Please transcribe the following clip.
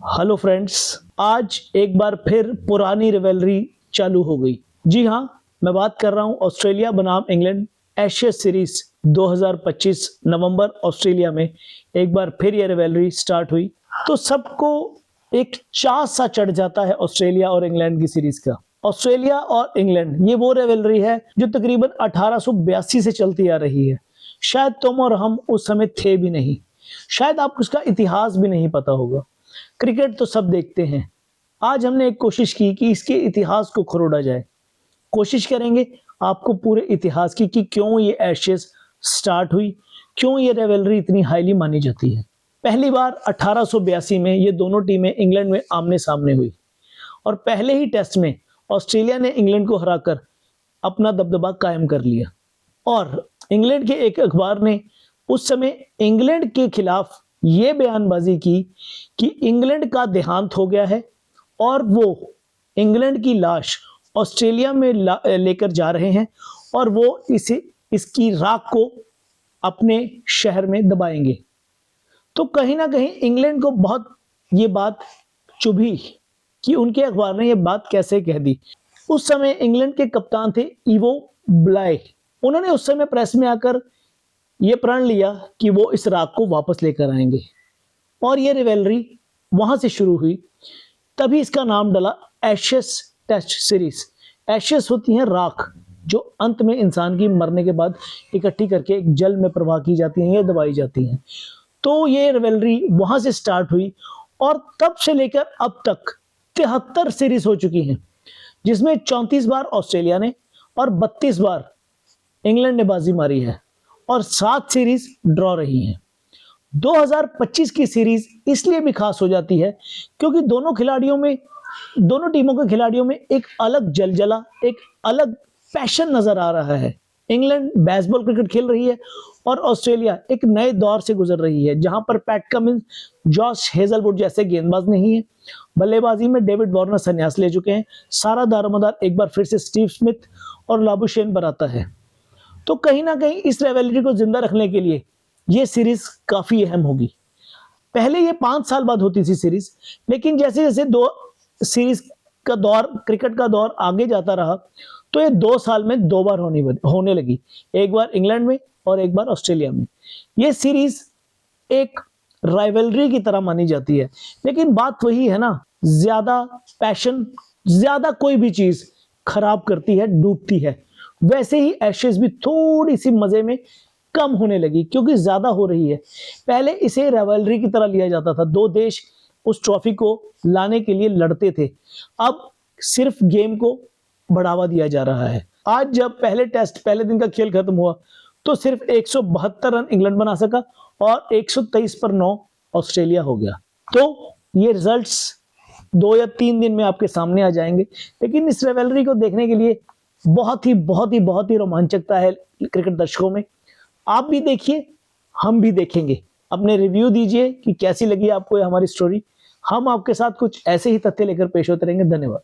Hello friends, आज एक बार फिर पुरानी रिवेलरी चालू हो गई। जी हाँ, मैं बात कर रहा हूँ ऑस्ट्रेलिया बनाम इंग्लैंड एशेज सीरीज 2025 नवंबर ऑस्ट्रेलिया में एक बार फिर ये रिवेलरी स्टार्ट हुई तो सबको एक चाह सा चढ़ जाता है ऑस्ट्रेलिया और इंग्लैंड की सीरीज का। ऑस्ट्रेलिया और इंग्लैंड ये वो रिवेलरी है जो तकरीबन 1882 से चलती आ रही है। शायद तुम और हम उस समय थे भी नहीं, शायद आपको उसका इतिहास भी नहीं पता होगा। क्रिकेट तो सब देखते हैं। आज हमने एक कोशिश की कि इसके इतिहास को खरोड़ा जाए। कोशिश करेंगे आपको पूरे इतिहास की कि क्यों ये एशेज स्टार्ट हुई, क्यों ये रिवेलरी इतनी हाईली मानी जाती है। पहली बार 1882 में ये दोनों टीमें इंग्लैंड में आमने सामने हुई और पहले ही टेस्ट में ऑस्ट्रेलिया ने इंग्लैंड को हराकर अपना दबदबा कायम कर लिया। और इंग्लैंड के एक अखबार ने उस समय इंग्लैंड के खिलाफ ये बयानबाजी की कि इंग्लैंड का देहांत हो गया है और वो इंग्लैंड की लाश ऑस्ट्रेलिया में लेकर जा रहे हैं और वो इसकी राख को अपने शहर में दबाएंगे। तो कहीं ना कहीं इंग्लैंड को बहुत ये बात चुभी कि उनके अखबार ने ये बात कैसे कह दी। उस समय इंग्लैंड के कप्तान थे इवो ब्लाय। उन्होंने उस समय प्रेस में आकर ये प्रण लिया कि वो इस राग को वापस लेकर आएंगे और ये रिवेलरी वहां से शुरू हुई। तभी इसका नाम डला एशेज टेस्ट सीरीज। एशेज होती हैं राख जो अंत में इंसान की मरने के बाद इकट्ठी करके एक जल में प्रवाह की जाती हैं या दबाई जाती हैं। तो ये रिवेलरी वहां से स्टार्ट हुई और तब से लेकर अब तक 73 सीरीज हो चुकी हैं, जिसमें 34 बार ऑस्ट्रेलिया ने और 32 बार इंग्लैंड ने बाजी मारी है और 7 सीरीज ड्रॉ रही हैं। 2025 की सीरीज इसलिए भी खास हो जाती है क्योंकि दोनों टीमों के खिलाड़ियों में एक अलग जलजला, एक अलग पैशन नजर आ रहा है। इंग्लैंड बेसबॉल क्रिकेट खेल रही है और ऑस्ट्रेलिया एक नए दौर से गुजर रही है जहां पर पैट कमिंस, जॉश हेजलवुड जैसे गेंदबाज नहीं है। बल्लेबाजी में डेविड वार्नर संन्यास ले चुके हैं। सारा दारोमदार एक बार फिर से स्टीव स्मिथ और लाबुशेन पर आता है। तो कहीं ना कहीं इस रिवेलरी को जिंदा रखने के लिए ये सीरीज काफी अहम होगी। पहले ये 5 साल बाद होती थी सीरीज, लेकिन जैसे जैसे सीरीज का दौर, क्रिकेट का दौर आगे जाता रहा तो ये 2 साल में 2 बार होने लगी। एक बार इंग्लैंड में और एक बार ऑस्ट्रेलिया में। ये सीरीज एक राइवलरी की तरह मानी जाती है, लेकिन बात वही है ना, ज्यादा पैशन, ज्यादा कोई भी चीज खराब करती है, डूबती है। वैसे ही एशेज भी थोड़ी सी मजे में कम होने लगी क्योंकि ज्यादा हो रही है। पहले इसे राइवलरी की तरह लिया जाता था, 2 देश उस ट्रॉफी को लाने के लिए लड़ते थे। अब सिर्फ गेम को बढ़ावा दिया जा रहा है। आज जब पहले दिन का खेल खत्म हुआ तो सिर्फ 172 रन इंग्लैंड बना सका और 123 पर 9 ऑस्ट्रेलिया हो गया। तो ये रिजल्ट्स 2 या 3 दिन में आपके सामने आ जाएंगे, लेकिन इस रिवेलरी को देखने के लिए बहुत ही रोमांचकता है क्रिकेट दर्शकों में। आप भी देखिए, हम भी देखेंगे। अपने रिव्यू दीजिए कि कैसी लगी आपको ये हमारी स्टोरी। हम आपके साथ कुछ ऐसे ही तथ्य लेकर पेश होते रहेंगे। धन्यवाद।